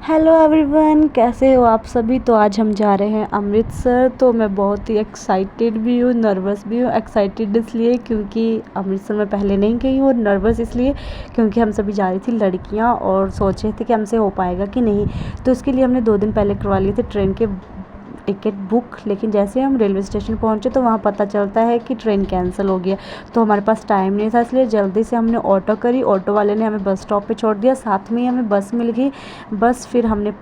Hello everyone, कैसे हो आप सभी। तो आज हम जा रहे हैं अमृतसर। तो मैं बहुत ही एक्साइटेड भी हूँ, नर्वस भी हूँ। एक्साइटेड इसलिए क्योंकि अमृतसर में पहले नहीं गई हूँ, और नर्वस इसलिए क्योंकि हम सभी जा रही थी लड़कियाँ और सोच रहे थे कि हमसे हो पाएगा कि नहीं। तो इसके लिए हमने 2 दिन पहले करवा लिए थे ट्रेन के टिकट बुक। लेकिन जैसे हम रेलवे स्टेशन पहुंचे तो वहाँ पता चलता है कि ट्रेन कैंसिल हो गया। तो हमारे पास टाइम नहीं था, इसलिए जल्दी से हमने ऑटो करी। ऑटो वाले ने हमें बस स्टॉप पे छोड़ दिया, साथ में ही हमें बस मिल गई। बस फिर हमने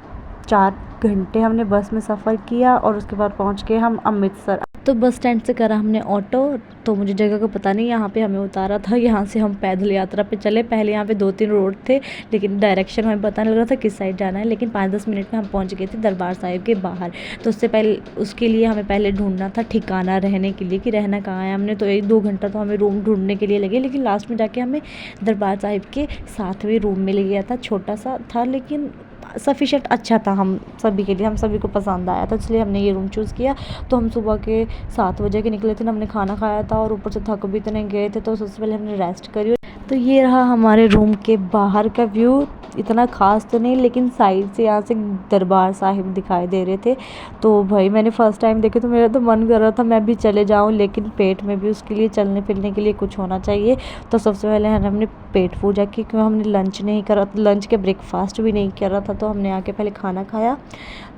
4 घंटे हमने बस में सफ़र किया और उसके बाद पहुँच गए हम अमृतसर। तो बस स्टैंड से करा हमने ऑटो। तो मुझे जगह का पता नहीं, यहाँ पे हमें उतारा था। यहाँ से हम पैदल यात्रा पे चले। पहले यहाँ पे 2-3 रोड थे, लेकिन डायरेक्शन हमें पता नहीं लग रहा था किस साइड जाना है। लेकिन 5-10 मिनट में हम पहुँच गए थे दरबार साहिब के बाहर। तो उससे पहले उसके लिए हमें पहले ढूंढना था ठिकाना रहने के लिए, कि रहना कहाँ है। हमने तो 1-2 घंटा तो हमें रूम ढूंढने के लिए लगे, लेकिन लास्ट में जाके हमें दरबार साहिब के साथ में रूम मिल गया था। छोटा सा था लेकिन सफिशेंट अच्छा था हम सभी के लिए, हम सभी को पसंद आया था, इसलिए हमने ये रूम चूज़ किया। तो हम सुबह के 7 बजे के निकले थे, हमने खाना खाया था और ऊपर से थक भी इतने गए थे, तो सबसे पहले हमने रेस्ट करी। तो ये रहा हमारे रूम के बाहर का व्यू। इतना ख़ास तो नहीं, लेकिन साइड से यहाँ से दरबार साहिब दिखाई दे रहे थे। तो भाई मैंने फ़र्स्ट टाइम देखे तो मेरा तो मन कर रहा था मैं भी चले जाऊँ, लेकिन पेट में भी उसके लिए चलने फिरने के लिए कुछ होना चाहिए। तो सबसे पहले हमने पेट पूजा की, क्योंकि हमने लंच नहीं करा, लंच के ब्रेकफास्ट भी नहीं करा था। तो हमने आके पहले खाना खाया।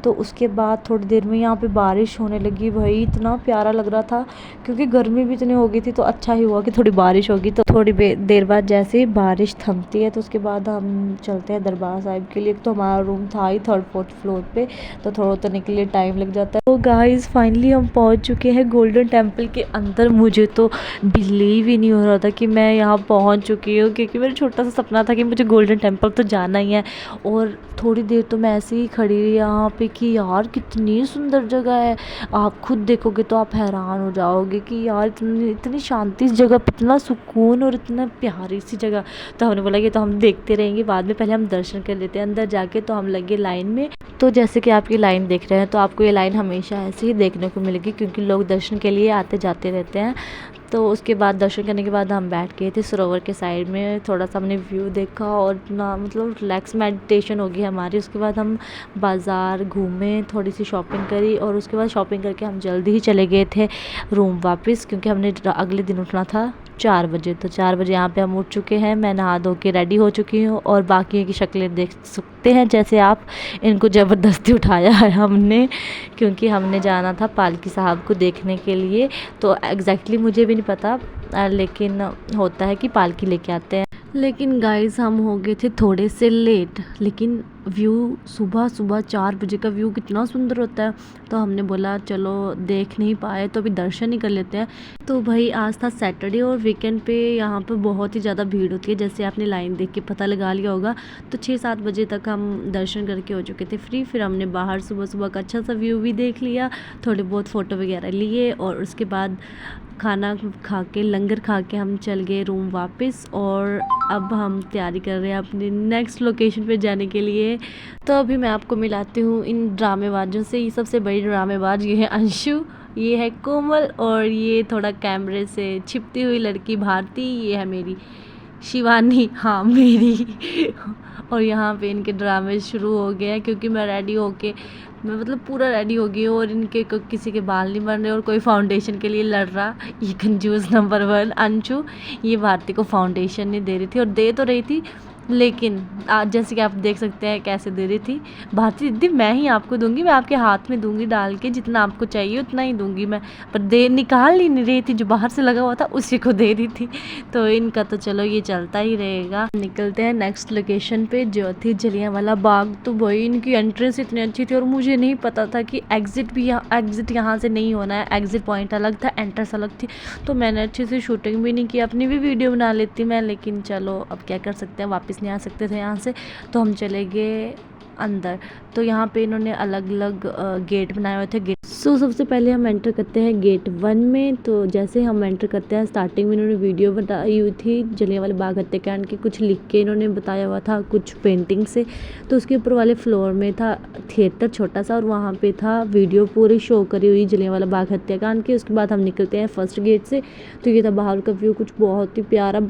तो उसके बाद थोड़ी देर में यहाँ पे बारिश होने लगी। भाई इतना प्यारा लग रहा था, क्योंकि गर्मी भी इतनी हो गई थी। तो अच्छा ही हुआ कि थोड़ी बारिश होगी। तो थोड़ी देर बाद जैसे ही बारिश थमती है तो उसके बाद हम चलते हैं दरबार साहिब के लिए। तो हमारा रूम था ही 3rd-4th फ्लोर पे, तो थोड़ा उतरने के लिए टाइम लग जाता है। तो गाइस फाइनली हम पहुँच चुके हैं गोल्डन टेम्पल के अंदर। मुझे तो बिलीव ही नहीं हो रहा था कि मैं यहाँ पहुँच चुकी हूँ, क्योंकि मेरा छोटा सा सपना था कि मुझे गोल्डन टेम्पल तो जाना ही है। और थोड़ी देर तो मैं ऐसे ही खड़ी रही यहाँ पे कि यार कितनी सुंदर जगह है। आप खुद देखोगे तो आप हैरान हो जाओगे कि यार इतनी शांति इस जगह पे, इतना सुकून और इतना प्यारी सी जगह। तो हमने बोला कि तो हम देखते रहेंगे, बाद में पहले हम दर्शन कर लेते हैं अंदर जाके। तो हम लगे लाइन में। तो जैसे कि आप ये लाइन देख रहे हैं, तो आपको ये लाइन हमेशा ऐसे ही देखने को मिलेगी, क्योंकि लोग दर्शन के लिए आते जाते रहते हैं। तो उसके बाद दर्शन करने के बाद हम बैठ गए थे सरोवर के साइड में। थोड़ा सा हमने व्यू देखा और ना मतलब रिलैक्स मेडिटेशन होगी हमारी। उसके बाद हम बाज़ार घूमे, थोड़ी सी शॉपिंग करी, और उसके बाद शॉपिंग करके हम जल्दी ही चले गए थे रूम वापस, क्योंकि हमने अगले दिन उठना था 4 बजे। तो 4 बजे यहाँ पे हम उठ चुके हैं। मैं नहा धो के रेडी हो चुकी हूँ, और बाकी की शक्लें देख सकते हैं। जैसे आप इनको ज़बरदस्ती उठाया है हमने, क्योंकि हमने जाना था पालकी साहब को देखने के लिए। तो एग्जैक्टली मुझे भी नहीं पता, लेकिन होता है कि पालकी लेके आते हैं। लेकिन गाइस हम हो गए थे थोड़े से लेट। लेकिन व्यू सुबह सुबह 4 बजे का व्यू कितना सुंदर होता है। तो हमने बोला चलो देख नहीं पाए तो अभी दर्शन ही कर लेते हैं। तो भाई आज था सैटरडे, और वीकेंड पे यहाँ पे बहुत ही ज़्यादा भीड़ होती है, जैसे आपने लाइन देख के पता लगा लिया होगा। तो 6-7 बजे तक हम दर्शन करके हो चुके थे फ्री। फिर हमने बाहर सुबह सुबह का अच्छा सा व्यू भी देख लिया, थोड़े बहुत फ़ोटो वगैरह लिए, और उसके बाद खाना खा के लंगर खा के हम चल गए रूम वापस। और अब हम तैयारी कर रहे हैं अपने नेक्स्ट लोकेशन पे जाने के लिए। तो अभी मैं आपको मिलाती हूँ इन ड्रामेबाजों से। ये सबसे बड़ी ड्रामेबाज ये है अंशु, ये है कोमल, और ये थोड़ा कैमरे से छिपती हुई लड़की भारती, ये है मेरी शिवानी, हाँ मेरी। और यहाँ पे इनके ड्रामे शुरू हो गए हैं, क्योंकि मैं रेडी होके मैं मतलब पूरा रेडी हो गई हूँ, और इनके किसी के बाल नहीं बन रहे और कोई फाउंडेशन के लिए लड़ रहा। ये कंजूस नंबर 1 अंशु, ये भारती को फाउंडेशन नहीं दे रही थी, और दे तो रही थी, लेकिन आज जैसे कि आप देख सकते हैं कैसे दे रही थी। भारती दीदी मैं ही आपको दूंगी, मैं आपके हाथ में दूंगी डाल के, जितना आपको चाहिए उतना ही दूंगी मैं, पर दे निकाल ही नहीं रही थी। जो बाहर से लगा हुआ था उसी को दे रही थी। तो इनका तो चलो ये चलता ही रहेगा। निकलते हैं नेक्स्ट लोकेशन पे, जो थी जलियांवाला बाग। तो वही इनकी एंट्रेंस इतनी अच्छी थी, और मुझे नहीं पता था कि एग्जिट यहाँ से नहीं होना है। एग्जिट पॉइंट अलग था, एंट्रेंस अलग थी। तो मैंने अच्छे से शूटिंग भी नहीं की, अपनी भी वीडियो बना लेती मैं, लेकिन चलो अब क्या कर सकते हैं, वापस नहीं आ सकते थे यहाँ से। तो हम चले गए अंदर। तो यहाँ पे इन्होंने अलग अलग गेट बनाए हुए थे। सबसे पहले हम एंटर करते हैं गेट 1 में। तो जैसे हम एंटर करते हैं, स्टार्टिंग में इन्होंने वीडियो बनाई हुई थी जलियांवाला बाग हत्याकांड की, कुछ लिख के इन्होंने बताया हुआ था, कुछ पेंटिंग से। तो उसके ऊपर वाले फ्लोर में था थिएटर छोटा सा, और वहाँ पे था वीडियो पूरी शो करी हुई जलियांवाला बाग हत्याकांड की। उसके बाद हम निकलते हैं फर्स्ट गेट से। तो ये था बाहर का व्यू, कुछ बहुत ही प्यारा।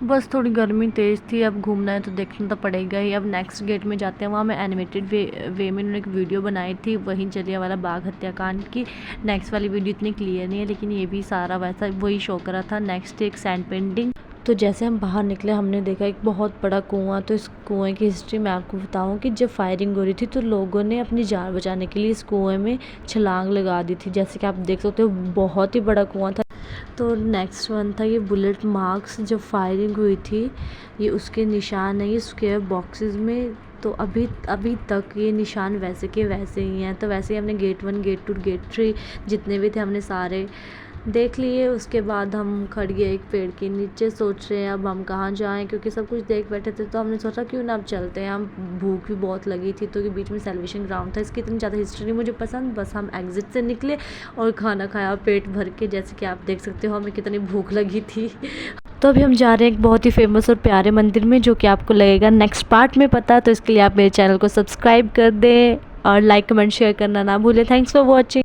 बस थोड़ी गर्मी तेज़ थी, अब घूमना है तो देखना तो पड़ेगा ही। अब नेक्स्ट गेट में जाते हैं, वहाँ मैं एनिमेटेड वे में उन्होंने एक वीडियो बनाई थी वहीं जलियांवाला बाग हत्याकांड की। नेक्स्ट वाली वीडियो इतनी क्लियर नहीं है, लेकिन ये भी सारा वैसा वही शो करा था। नेक्स्ट एक सैंड पेंटिंग। तो जैसे हम बाहर निकले हमने देखा एक बहुत बड़ा कुआं। तो इस कुएं की हिस्ट्री मैं आपको बताऊं कि जब फायरिंग हो रही थी तो लोगों ने अपनी जान बचाने के लिए इस कुएं में छलांग लगा दी थी। जैसे कि आप देख सकते हो बहुत ही बड़ा कुआं था। तो नेक्स्ट वन था ये बुलेट मार्क्स, जब फायरिंग हुई थी ये उसके निशान है, ये स्क्वायर बॉक्सेस में। तो अभी तक ये निशान वैसे के वैसे ही हैं। तो वैसे ही हमने गेट 1 गेट 2 गेट 3 जितने भी थे हमने सारे देख लिए। उसके बाद हम खड़ गए एक पेड़ के नीचे, सोच रहे हैं अब हम कहाँ जाएं, क्योंकि सब कुछ देख बैठे थे। तो हमने सोचा क्यों ना अब चलते हैं। हम भूख भी बहुत लगी थी, तो बीच में सेलिब्रेशन ग्राउंड था। इसकी इतनी ज़्यादा हिस्ट्री नहीं मुझे पसंद, बस हम एग्जिट से निकले और खाना खाया पेट भर के। जैसे कि आप देख सकते हो हमें कितनी भूख लगी थी। तो अभी हम जा रहे हैं एक बहुत ही फेमस और प्यारे मंदिर में, जो कि आपको लगेगा नेक्स्ट पार्ट में पता। तो इसके लिए आप मेरे चैनल को सब्सक्राइब कर दें और लाइक कमेंट शेयर करना ना भूलें। Thanks for watching.